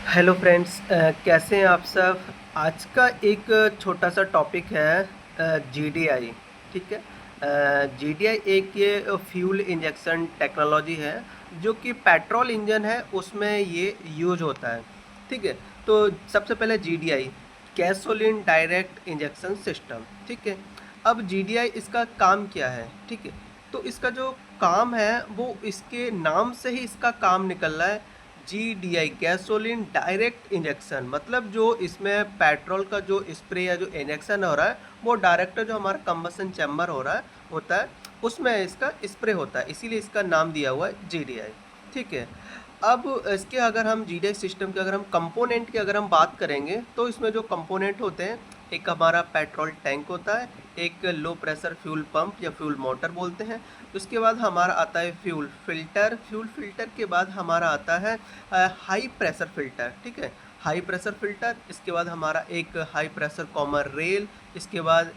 Hello friends, कैसे हैं आप सब। आज का एक छोटा सा टॉपिक है जीडीआई। ठीक है। जीडीआई एक ये फ्यूल इंजेक्शन टेक्नोलॉजी है जो कि पेट्रोल इंजन है उसमें ये यूज होता है। ठीक है। तो सबसे पहले GDI gasoline direct injection system. ठीक है। अब जीडीआई इसका काम क्या है। ठीक है। तो इसका जो काम है वो इसके नाम से ही इसका काम निकल रहा है। जीडीआई गैसोलीन डायरेक्ट इंजेक्शन, मतलब जो इसमें पेट्रोल का जो स्प्रे या जो इंजेक्शन हो रहा है वो डायरेक्ट जो हमारा कंबसन चैम्बर हो रहा है होता है उसमें इसका स्प्रे होता है, इसीलिए इसका नाम दिया हुआ है जीडीआई। ठीक है। अब इसके अगर हम जीडीआई सिस्टम के अगर हम कंपोनेंट की अगर हम बात करेंगे तो इसमें जो कंपोनेंट होते हैं, एक हमारा पेट्रोल टैंक होता है, एक लो प्रेशर फ्यूल पंप या फ्यूल मोटर बोलते हैं। उसके बाद हमारा आता है फ्यूल फिल्टर के बाद हमारा आता है हाई प्रेशर फिल्टर। ठीक है। हाई प्रेशर फिल्टर, इसके बाद हमारा एक हाई प्रेशर कॉमन रेल, इसके बाद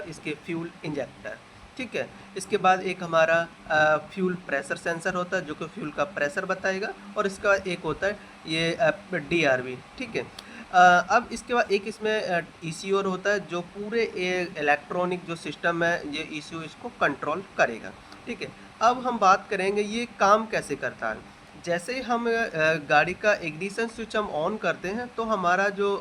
इसके फ्यूल इंजेक्टर। ठीक है। इसके बाद एक हमारा फ्यूल प्रेशर सेंसर होता है जो कि फ्यूल का प्रेशर बताएगा, और इसके बाद एक होता है ये डीआरवी। ठीक है। अब इसके बाद एक इसमें ईसीओ होता है जो पूरे इलेक्ट्रॉनिक जो सिस्टम है ये ईसीओ इसको कंट्रोल करेगा। ठीक है। अब हम बात करेंगे ये काम कैसे करता है। जैसे ही हम गाड़ी का इग्निशन स्विच हम ऑन करते हैं तो हमारा जो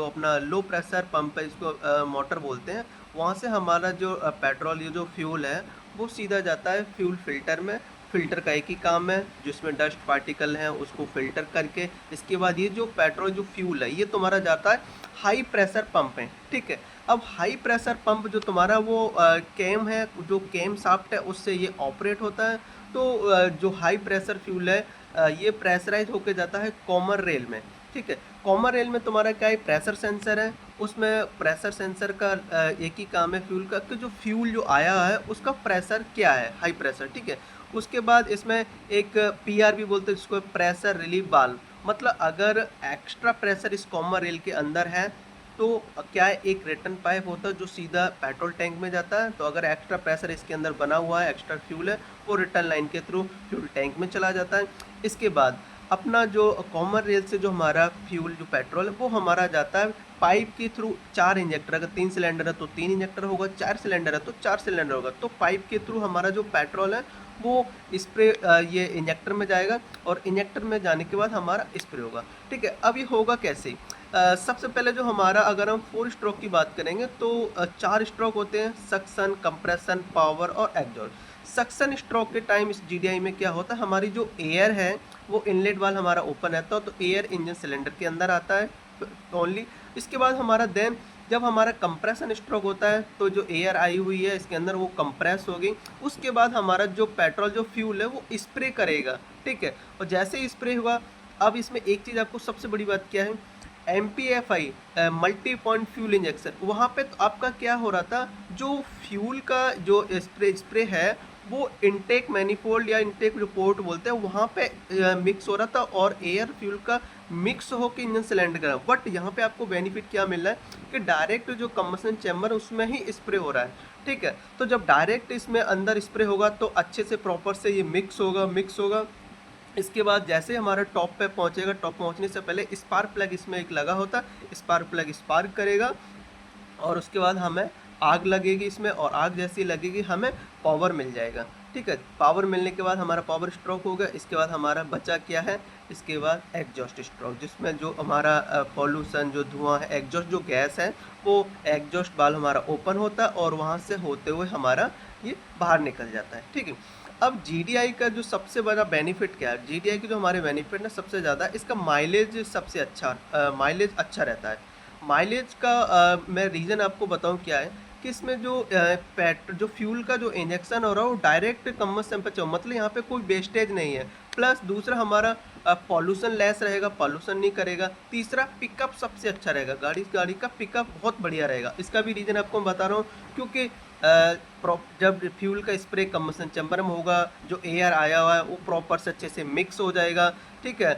अपना लो प्रेशर पंप है, इसको मोटर बोलते हैं, वहाँ से हमारा जो पेट्रोल ये जो फ्यूल है वो सीधा जाता है फ्यूल फिल्टर में। फिल्टर का एक ही काम है, जिसमें डस्ट पार्टिकल हैं उसको फिल्टर करके इसके बाद ये जो पेट्रोल जो फ्यूल है ये तुम्हारा जाता है हाई प्रेशर पंप है। ठीक है। अब हाई प्रेशर पंप जो तुम्हारा वो कैम है, जो कैम शाफ्ट है उससे ये ऑपरेट होता है। तो जो हाई प्रेशर फ्यूल है ये प्रेशराइज होके जाता है कॉमन रेल में। ठीक है। कॉमन रेल में तुम्हारा क्या है, प्रेशर सेंसर है, उसमें प्रेशर सेंसर का एक ही काम है फ्यूल का कि जो फ्यूल जो आया है उसका प्रेशर क्या है, हाई प्रेशर। ठीक है। उसके बाद इसमें एक पीआरवी बोलते हैं जिसको प्रेशर रिलीफ वाल्व, मतलब अगर एक्स्ट्रा प्रेशर इस कॉमन रेल के अंदर है तो क्या है, एक रिटर्न पाइप होता है जो सीधा पेट्रोल टैंक में जाता है। तो अगर एक्स्ट्रा प्रेशर इसके अंदर बना हुआ है, एक्स्ट्रा फ्यूल है, वो रिटर्न लाइन के थ्रू फ्यूल टैंक में चला जाता है। इसके बाद अपना जो कॉमन रेल से जो हमारा फ्यूल जो पेट्रोल है वो हमारा जाता है पाइप के थ्रू। 4 इंजेक्टर, अगर 3 सिलेंडर है तो 3 इंजेक्टर होगा, 4 सिलेंडर है तो 4 सिलेंडर होगा। तो पाइप के थ्रू हमारा जो पेट्रोल है वो स्प्रे ये इंजेक्टर में जाएगा, और इंजेक्टर में जाने के बाद हमारा स्प्रे होगा। ठीक है। अब ये होगा कैसे। सबसे पहले जो हमारा अगर हम 4 स्ट्रोक की बात करेंगे तो 4 स्ट्रोक होते हैं, सक्शन, कंप्रेशन, पावर और एग्जॉस्ट। सक्शन स्ट्रोक के टाइम इस जीडीआई में क्या होता है, हमारी जो एयर है वो इनलेट वाल्व हमारा ओपन रहता है तो एयर इंजन सिलेंडर के अंदर आता है ओनली। इसके बाद हमारा देन जब हमारा कंप्रेशन स्ट्रोक होता है तो जो एयर आई हुई है इसके अंदर वो कंप्रेस होगी। उसके बाद हमारा जो पेट्रोल जो फ्यूल है वो स्प्रे करेगा। ठीक है। और जैसे ही स्प्रे हुआ, अब इसमें एक चीज़ आपको सबसे बड़ी बात क्या है, MPFI multi point fuel injection, वहाँ पे तो आपका क्या हो रहा था, जो फ्यूल का जो स्प्रे है वो इनटेक मैनिफोल्ड या इनटेक जो पोर्ट बोलते हैं वहाँ पे मिक्स हो रहा था और एयर फ्यूल का मिक्स होकर इंजन सिलेंडर का। बट यहाँ पे आपको बेनिफिट क्या मिल रहा है कि डायरेक्ट जो कंबशन चैम्बर उसमें ही स्प्रे हो रहा है। ठीक है। तो जब डायरेक्ट इसमें अंदर स्प्रे होगा तो अच्छे से प्रॉपर से ये मिक्स होगा। इसके बाद जैसे हमारा टॉप पे पहुंचेगा, टॉप पहुंचने से पहले स्पार्क प्लग इसमें एक लगा होता है, स्पार्क प्लग स्पार्क करेगा और उसके बाद हमें आग लगेगी इसमें, और आग जैसी लगेगी हमें पावर मिल जाएगा। ठीक है। पावर मिलने के बाद हमारा पावर स्ट्रोक होगा। इसके बाद हमारा बचा क्या है, इसके बाद एग्जॉस्ट स्ट्रोक, जिसमें जो हमारा पॉल्यूशन जो धुआं है, एग्जॉस्ट जो गैस है वो एग्जॉस्ट वाल्व हमारा ओपन होता है और वहाँ से होते हुए हमारा ये बाहर निकल जाता है। ठीक है। अब जीडीआई का जो सबसे बड़ा बेनिफिट क्या है, जीडीआई के जो हमारे बेनिफिट है सबसे ज़्यादा इसका माइलेज सबसे अच्छा, माइलेज अच्छा रहता है। माइलेज का मैं रीज़न आपको बताऊं क्या है कि इसमें जो जो फ्यूल का जो इंजेक्शन हो रहा है वो डायरेक्ट कम्बशन पे चल, मतलब यहाँ पे कोई वेस्टेज नहीं है। प्लस दूसरा हमारा पॉल्यूशन लेस रहेगा, पॉल्यूशन नहीं करेगा। तीसरा पिकअप सबसे अच्छा रहेगा, गाड़ी का पिकअप बहुत बढ़िया रहेगा। इसका भी रीज़न आपको मैं बता रहा हूँ क्योंकि जब फ्यूल का स्प्रे कम्बशन चैम्बर में होगा, जो एयर आया हुआ है वो प्रॉपर से अच्छे से मिक्स हो जाएगा। ठीक है।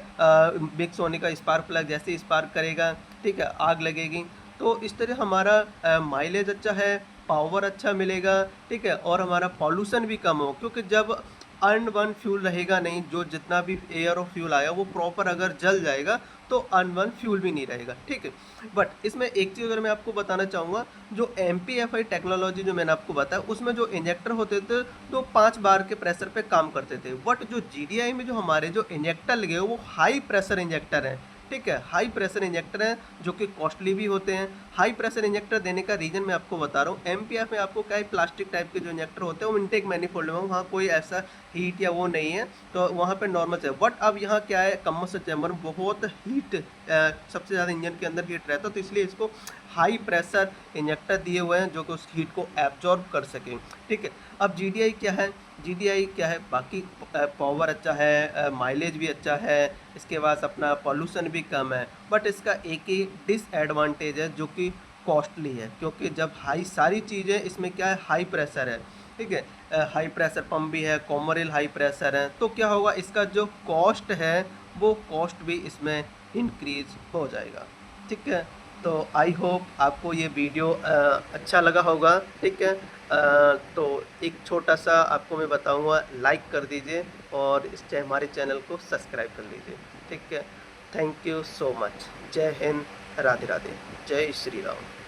मिक्स होने का स्पार्क प्लग जैसे स्पार्क करेगा, ठीक है, आग लगेगी। तो इस तरह हमारा माइलेज अच्छा है, पावर अच्छा मिलेगा। ठीक है। और हमारा पॉल्यूशन भी कम हो, क्योंकि जब अनबर्न फ्यूल रहेगा नहीं, जो जितना भी एयर और फ्यूल आया वो प्रॉपर अगर जल जाएगा तो अनबर्न फ्यूल भी नहीं रहेगा, ठीक है। बट इसमें एक चीज़ अगर मैं आपको बताना चाहूँगा, जो MPFI टेक्नोलॉजी जो मैंने आपको बताया उसमें जो इंजेक्टर होते थे तो 5 बार के प्रेशर पे काम करते थे। बट जो GDI में जो हमारे जो इंजेक्टर लगे हैं वो हाई प्रेशर इंजेक्टर हैं, ठीक है। हाई प्रेशर इंजेक्टर हैं जो कि कॉस्टली भी होते हैं। हाई प्रेशर इंजेक्टर देने का रीज़न मैं आपको बता रहा हूँ। MPF में आपको क्या है, प्लास्टिक टाइप के जो इंजेक्टर होते हैं वो इनटेक मैनिफोल्ड में, वहाँ कोई ऐसा हीट या वो नहीं है, तो वहाँ पे नॉर्मल है। बट अब यहाँ क्या है, कंबस्टर चैम्बर में बहुत हीट, सबसे ज़्यादा इंजन के अंदर हीट रहता है, तो इसलिए इसको हाई प्रेशर इंजेक्टर दिए हुए हैं जो कि उस हीट को एब्जॉर्ब कर सकें, ठीक है। अब GDI क्या है, GDI क्या है, बाकी पावर अच्छा है, माइलेज भी अच्छा है, इसके बाद अपना पॉल्यूशन भी कम है। बट इसका एक ही डिसएडवांटेज है जो कि कॉस्टली है, क्योंकि जब हाई सारी चीज़ें इसमें क्या है, हाई प्रेशर है, ठीक है। हाई प्रेशर पंप भी है, कॉमरेल हाई प्रेशर है, तो क्या होगा, इसका जो कॉस्ट है वो कॉस्ट भी इसमें इंक्रीज हो जाएगा, ठीक है। तो आई होप आपको ये वीडियो अच्छा लगा होगा, ठीक है। तो एक छोटा सा आपको मैं बताऊंगा, लाइक कर दीजिए और हमारे चैनल को सब्सक्राइब कर लीजिए, ठीक है। Thank you so much. जय हिंद, राधे राधे, जय श्री राम।